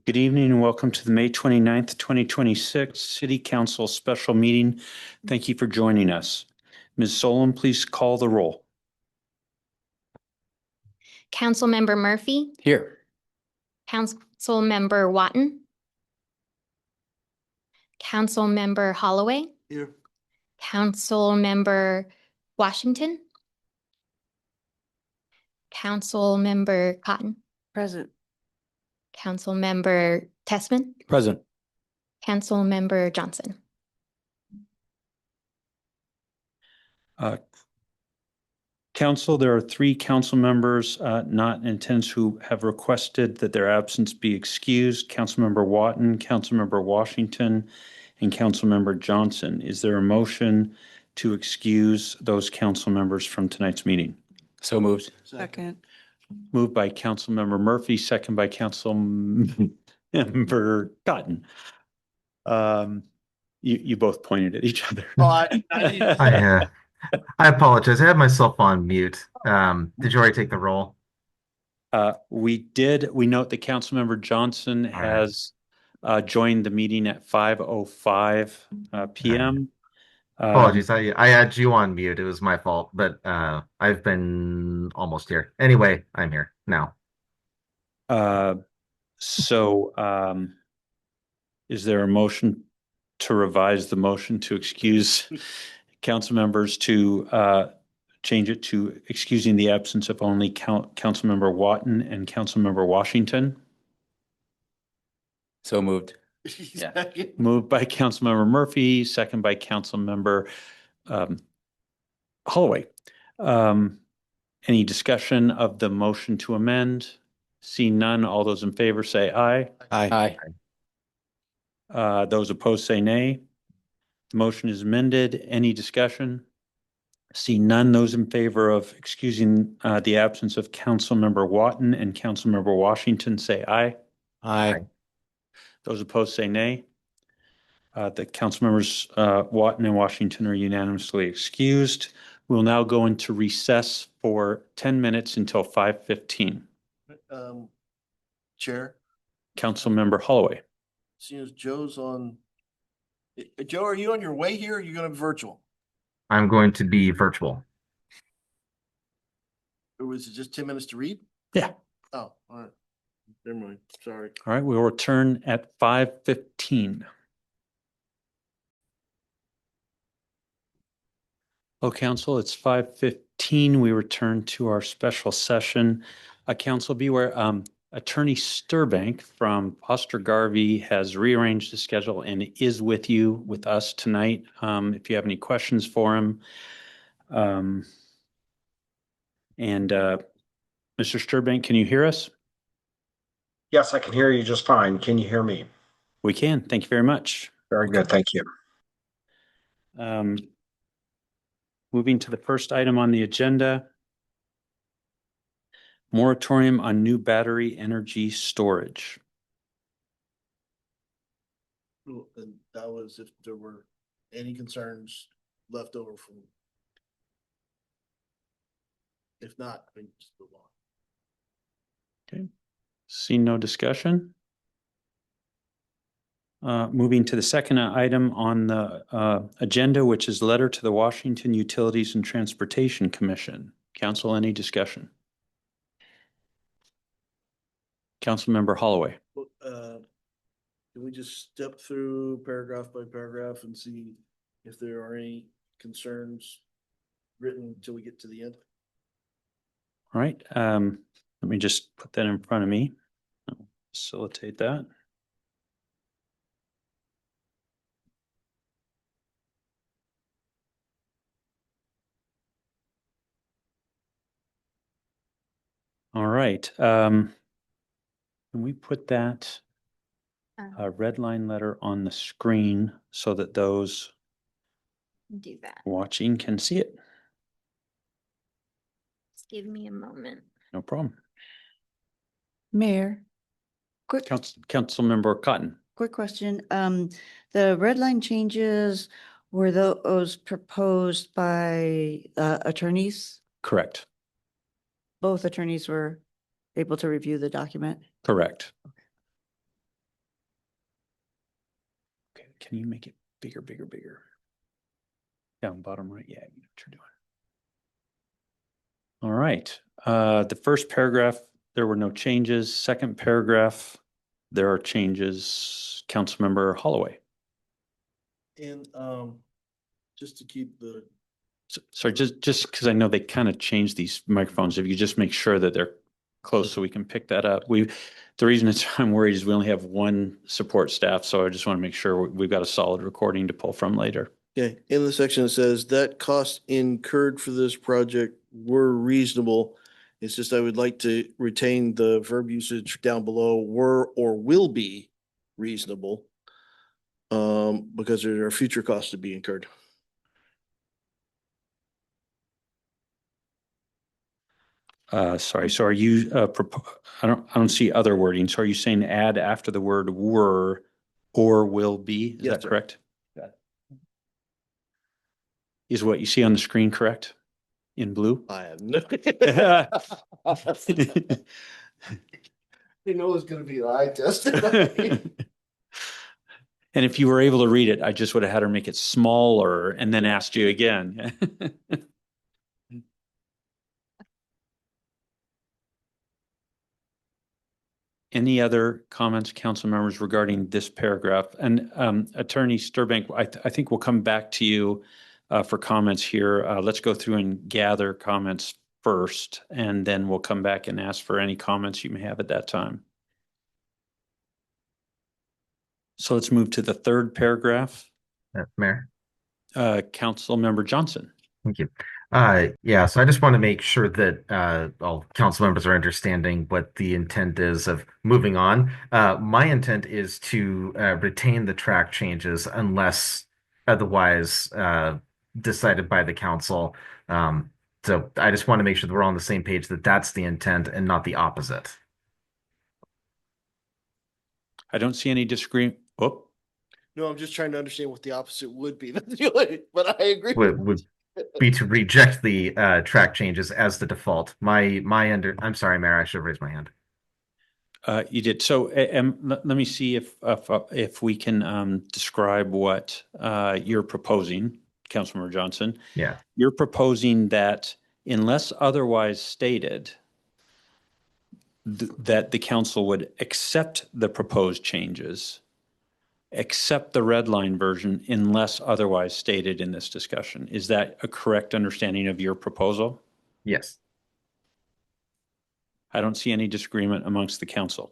Good evening and welcome to the May 29th, 2026 City Council Special Meeting. Thank you for joining us. Ms. Solon, please call the roll. Councilmember Murphy, Here. Councilmember Watton, Councilmember Holloway, Here. Councilmember Washington, Councilmember Cotton, Present. Councilmember Tessman, Present. Councilmember Johnson. Council, there are 3 council members not in attendance who have requested that their absence be excused. Councilmember Watton, Councilmember Washington, and Councilmember Johnson. Is there a motion to excuse those council members from tonight's meeting? So moved. Second. Moved by Councilmember Murphy, second by Councilmember Cotton. You both pointed at each other. I apologize. I had myself on mute. Did you already take the roll? We did. We note that Councilmember Johnson has joined the meeting at 5:05 p.m. Apologies. I had you on mute. It was my fault, but I've been almost here. Anyway, I'm here now. Is there a motion to revise the motion to excuse council members to change it to excusing the absence of only Councilmember Watton and Councilmember Washington? So moved. Yeah. Moved by Councilmember Murphy, second by Councilmember Holloway. Any discussion of the motion to amend? Seeing none, all those in favor say aye. Aye. Those opposed say nay. The motion is amended. Any discussion? See none. Those in favor of excusing the absence of Councilmember Watton and Councilmember Washington say aye. Aye. Those opposed say nay. The council members Watton and Washington are unanimously excused. We'll now go into recess for 10 minutes until 5:15. Chair, Councilmember Holloway. seeing as Joe's on, Joe, are you on your way here? Or are you going to be virtual? I'm going to be virtual. Or was it just 10 minutes to read? Yeah. Oh, all right. Never mind. Sorry. All right. We'll return at 5:15. Oh, council, it's 5:15. We return to our special session. Council, beware. Attorney Sturbank from Foster Garvey has rearranged the schedule and is with us tonight. If you have any questions for him. Mr. Sturbank, can you hear us? Yes, I can hear you just fine. Can you hear me? We can. Thank you very much. Very good. Thank you. Moving to the first item on the agenda. Moratorium on new battery energy storage. And that was if there were any concerns left over from. If not, we can just move on. Okay. See no discussion. Moving to the second item on the agenda, which is letter to the Washington Utilities and Transportation Commission. Council, any discussion? Councilmember Holloway. Can we just step through paragraph by paragraph and see if there are any concerns written until we get to the end? All right. Let me just put that in front of me. I'll facilitate that. All right. Can we put that red line letter on the screen so that those Do that. watching can see it? Just give me a moment. No problem. Mayor, Councilmember Cotton. quick question. The red line changes, were those proposed by attorneys? Correct. Both attorneys were able to review the document? Correct. can you make it bigger, bigger, bigger? Down bottom right, yeah, you know what you're doing. All right, the first paragraph, there were no changes. Second paragraph, there are changes. Councilmember Holloway. And, just to keep the, Sorry, just because I know they kind of changed these microphones, if you just make sure that they're close so we can pick that up. The reason I'm worried is we only have one support staff, so I just want to make sure we've got a solid recording to pull from later. okay, in the section it says that costs incurred for this project were reasonable. It's just I would like to retain the verb usage down below, were or will be reasonable. Because there are future costs to be incurred. Sorry, so are you, I don't see other wording. So are you saying add after the word were or will be? Is Yes, that sir. correct? Got it. Is what you see on the screen correct? In blue? I have no. You know it's gonna be an eye test. And if you were able to read it, I just would have had her make it smaller and then asked you again. Any other comments, council members, regarding this paragraph? And Attorney Sturbank, I think we'll come back to you for comments here. Let's go through and gather comments first, and then we'll come back and ask for any comments you may have at that time. So let's move to the third paragraph. Mayor. Council Member Johnson. Thank you. Yeah, so I just want to make sure that all council members are understanding what the intent is of moving on. My intent is to retain the track changes unless otherwise decided by the council. So I just want to make sure that we're all on the same page, that that's the intent and not the opposite. I don't see any disagreement. Oh, No, I'm just trying to understand what the opposite would be. But I agree. Would be to reject the track changes as the default. I'm sorry, Mayor, I should have raised my hand. you did. So let me see if we can describe what you're proposing, Councilmember Johnson. Yeah. You're proposing that unless otherwise stated, that the council would accept the proposed changes, accept the red line version unless otherwise stated in this discussion. Is that a correct understanding of your proposal? Yes. I don't see any disagreement amongst the council.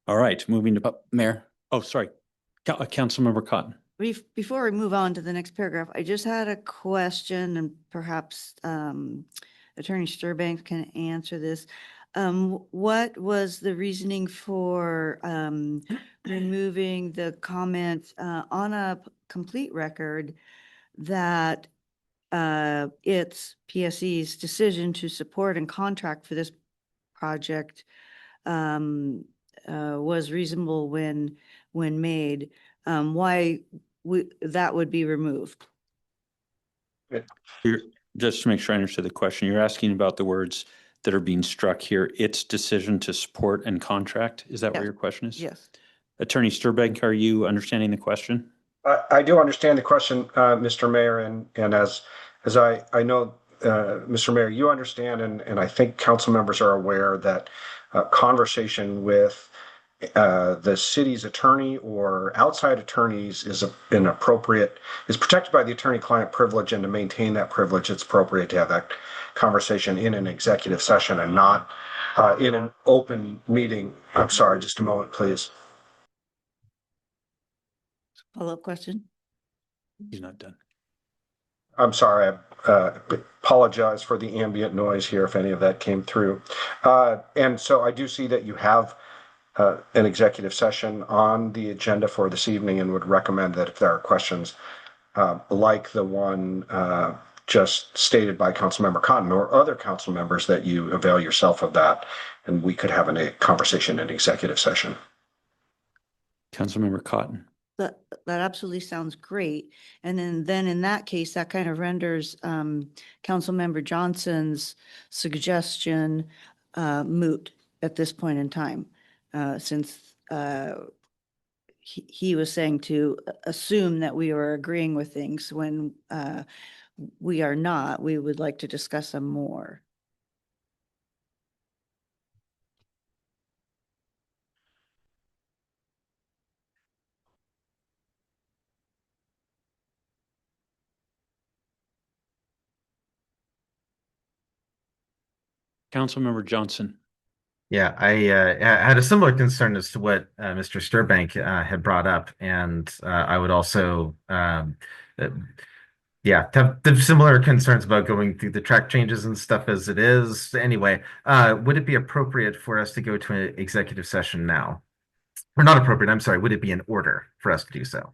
All right, moving to Mayor, oh, sorry, Councilmember Cotton. Before we move on to the next paragraph, I just had a question, and perhaps Attorney Sturbank can answer this. What was the reasoning for removing the comment on a complete record that it's PSE's decision to support and contract for this project was reasonable when made? Why that would be removed? Just to make sure I understood the question, you're asking about the words that are being struck here, its decision to support and contract. Is that what Yes. your question is? Yes. Attorney Sturbank, are you understanding the question? I do understand the question, Mr. Mayor, and as I know, Mr. Mayor, you understand, and I think council members are aware that conversation with the city's attorney or outside attorneys is protected by the attorney-client privilege, and to maintain that privilege, it's appropriate to have that conversation in an executive session and not in an open meeting. I'm sorry, just a moment, please. Follow-up question? He's not done. I'm sorry, I apologize for the ambient noise here if any of that came through. And so I do see that you have an executive session on the agenda for this evening, and would recommend that if there are questions like the one just stated by Councilmember Cotton or other council members, that you avail yourself of that, and we could have a conversation in executive session. Councilmember Cotton. That absolutely sounds great. And then in that case, that kind of renders Councilmember Johnson's suggestion moot at this point in time, since he was saying to assume that we were agreeing with things when we are not. We would like to discuss them more. Councilmember Johnson. Yeah, I had a similar concern as to what Mr. Sturbank had brought up, and I would also, yeah, have similar concerns about going through the track changes and stuff as it is. Anyway, would it be appropriate for us to go to an executive session now? Or not appropriate, I'm sorry, would it be in order for us to do so?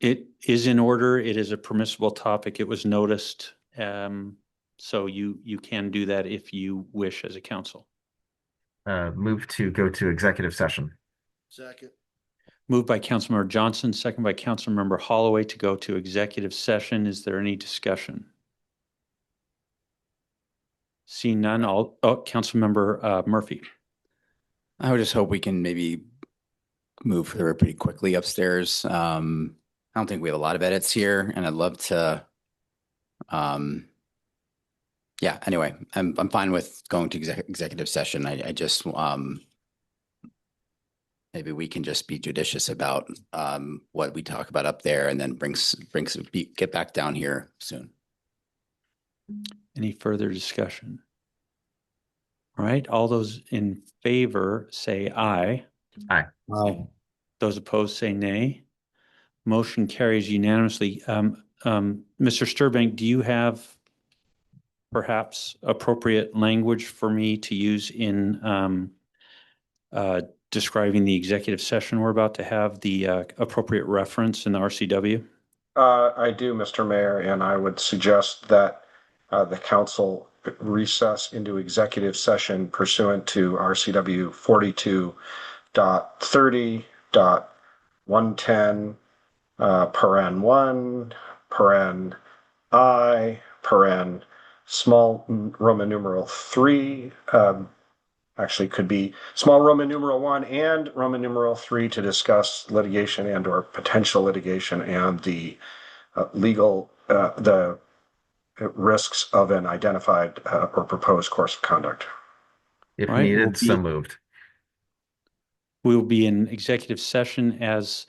It is in order. It is a permissible topic. It was noticed. So you can do that if you wish as a council. Move to go to executive session. Second. Moved by Councilmember Johnson, second by Councilmember Holloway to go to executive session. Is there any discussion? Seeing none, Councilmember Murphy. I would just hope we can maybe move through it pretty quickly upstairs. I don't think we have a lot of edits here, and I'd love to. Yeah. Anyway, I'm fine with going to executive session. I just maybe we can just be judicious about what we talk about up there, and then get back down here soon. Any further discussion? All right, all those in favor say aye. Aye. Aye. Those opposed say nay. Motion carries unanimously. Mr. Sturbank, do you have perhaps appropriate language for me to use in describing the executive session we're about to have, the appropriate reference in the RCW? I do, Mr. Mayor, and I would suggest that the council recess into executive session pursuant to RCW 42.30.110, paren 1, paren I, paren small Roman numeral 3, actually could be small Roman numeral 1 and Roman numeral 3 to discuss litigation and or potential litigation and the the risks of an identified or proposed course of conduct. If All right, needed, so moved. We will be in executive session as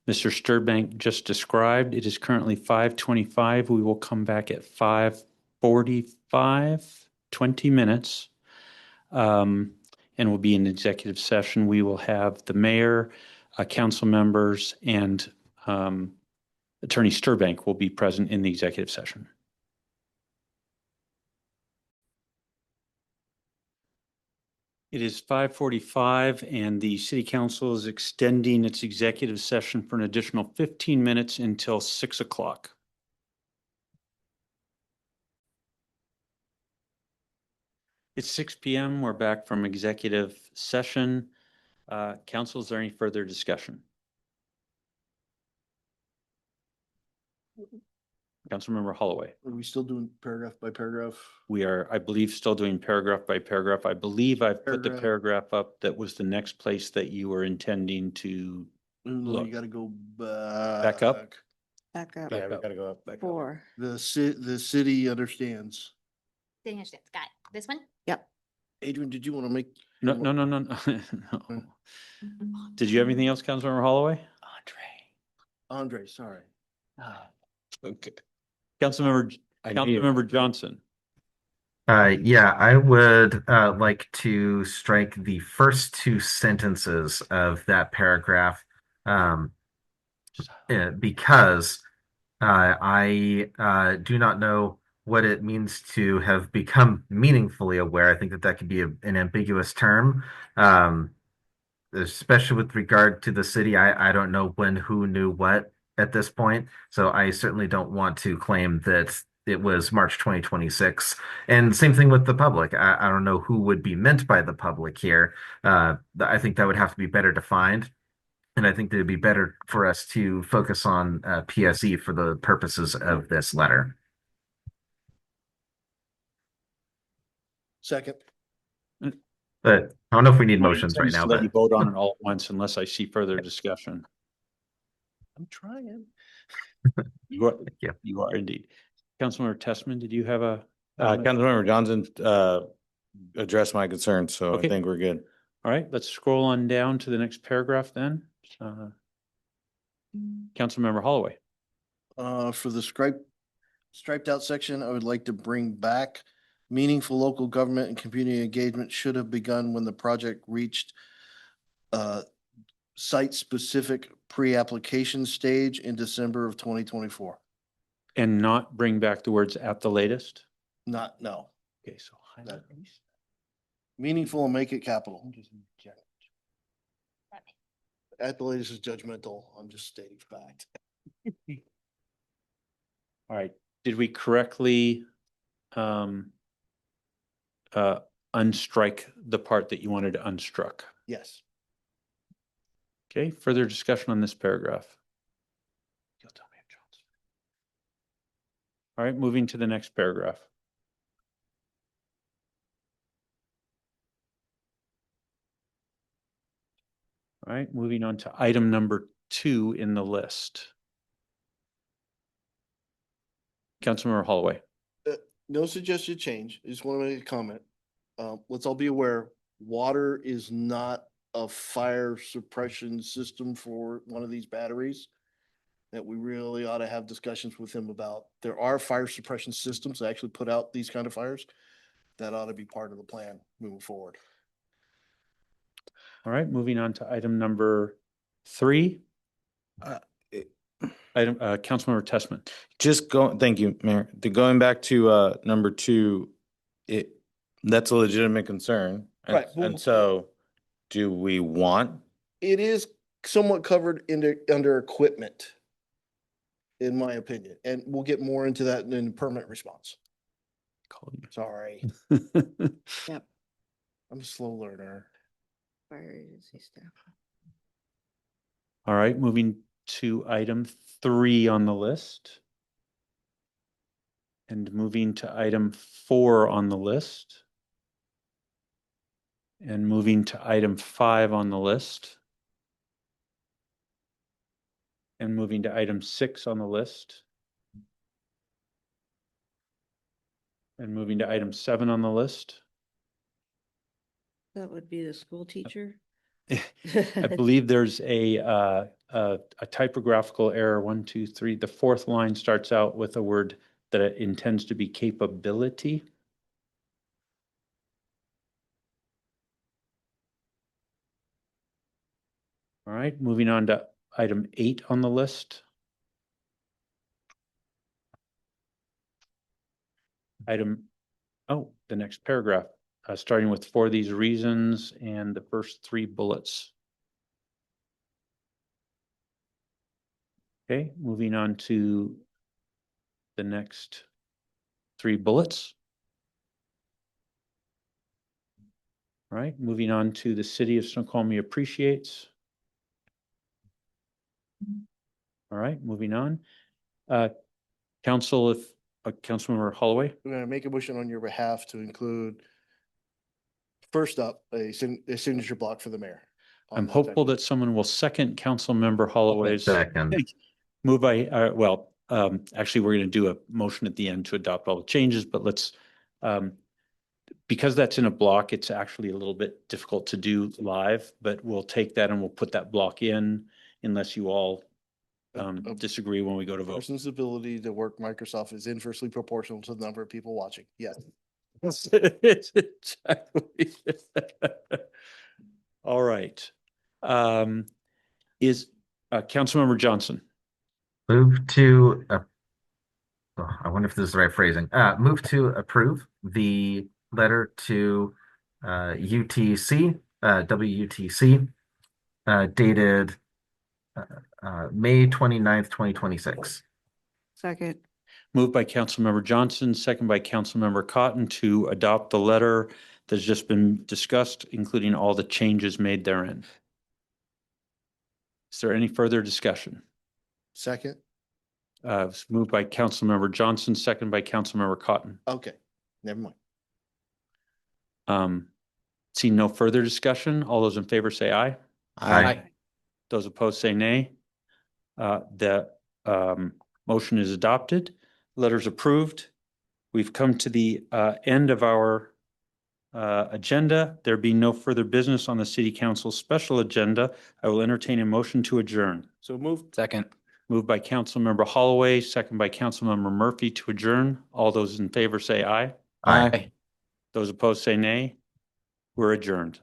Mr. Sturbank just described. It is currently 5:25. We will come back at 5:45, 20 minutes. And we'll be in executive session. We will have the mayor, council members, and Attorney Sturbank will be present in the executive session. It is 5:45 and the city council is extending its executive session for an additional 15 minutes until 6 o'clock. It's 6 p.m. We're back from executive session. Council, is there any further discussion? Councilmember Holloway. Are we still doing paragraph by paragraph? We are, I believe, still doing paragraph by paragraph. I believe I've put the paragraph up that was the next place that you were intending to No, look. you gotta go Back up? Back up. Yeah, we gotta go up. Back up. 4. The city understands. City understands. Got it. This one? Adrian, did you want to make? No. No. Did you have anything else, Councilmember Holloway? Andre, sorry. Okay. Councilmember Johnson. Yeah, I would like to strike the first two sentences of that paragraph because I do not know what it means to have become meaningfully aware. I think that could be an ambiguous term, especially with regard to the city. I don't know when, who knew what at this point. So I certainly don't want to claim that it was March 2026. And same thing with the public. I don't know who would be meant by the public here. I think that would have to be better defined. And I think that it'd be better for us to focus on PSE for the purposes of this letter. Second. I don't know if we need My motions intent right is now, to let but you vote on it all at once unless I see further discussion. I'm trying. You are, you. you are indeed. Councilmember Tessman, did you have a? comment? Councilmember Johnson addressed my concerns, so Okay. I think we're good. All right, let's scroll on down to the next paragraph then. Councilmember Holloway. For the striped out section, I would like to bring back meaningful local government and community engagement should have begun when the project reached site-specific pre-application stage in December of 2024. And not bring back the words at the latest? No. Okay, so highlight these. Meaningful and make it capital. Let me- At the latest is judgmental. I'm just stating fact. All right, did we correctly unstrike the part that you wanted to unstruck? Yes. Okay, further discussion on this paragraph. You'll tell me if John's. All right, moving to the next paragraph. All right, moving on to item number 2 in the list. Councilmember Holloway. No suggested change. I just want to make a comment. Let's all be aware, water is not a fire suppression system for one of these batteries that we really ought to have discussions with him about. There are fire suppression systems that actually put out these kind of fires. That ought to be part of the plan moving forward. All right, moving on to item number 3. Councilmember Tessman. Thank you, Mayor. Going back to number 2, that's a legitimate concern. Right. And so do we want? It is somewhat covered under equipment, in my opinion, and we'll get more into that in permanent response. Sorry, Yep. I'm a slow learner. Fire agency staff. All right, moving to item 3 on the list. And moving to item 4 on the list. And moving to item 5 on the list. And moving to item 6 on the list. And moving to item 7 on the list. That would be the school teacher. I believe there's a typographical error. 1, 2, 3. The 4th line starts out with a word that it intends to be capability. All right, moving on to item 8 on the list. The next paragraph, starting with for these reasons and the first 3 bullets. Okay, moving on to the next 3 bullets. All right, moving on to the city of Snoqualmie appreciates. All right, moving on. Council, if Councilmember Holloway. We're gonna make a motion on your behalf to include first up, a signature block for the mayor. on I'm that hopeful section. that someone will second Councilmember Holloway's Second. move by, actually, we're going to do a motion at the end to adopt all the changes, but let's, because that's in a block, it's actually a little bit difficult to do live, but we'll take that and we'll put that block in unless you all disagree when we go to vote. Person's ability to work Microsoft is inversely proportional to the number of people watching. Yes. Exactly. All right. Is Councilmember Johnson? Move to, I wonder if this is the right phrasing. Move to approve the letter to UTC, WUTC, dated May 29th, 2026. Second. Moved by Councilmember Johnson, second by Councilmember Cotton to adopt the letter that's just been discussed, including all the changes made therein. Is there any further discussion? Second. It's moved by Councilmember Johnson, second by Councilmember Cotton. Okay, never mind. See no further discussion. All those in favor say aye. Aye. Those opposed say nay. The motion is adopted. Letters approved. We've come to the end of our agenda. There be no further business on the City Council special agenda. I will entertain a motion to adjourn. So moved. Second. Moved by Councilmember Holloway, second by Councilmember Murphy to adjourn. All those in favor say aye. Aye. Those opposed say nay. We're adjourned.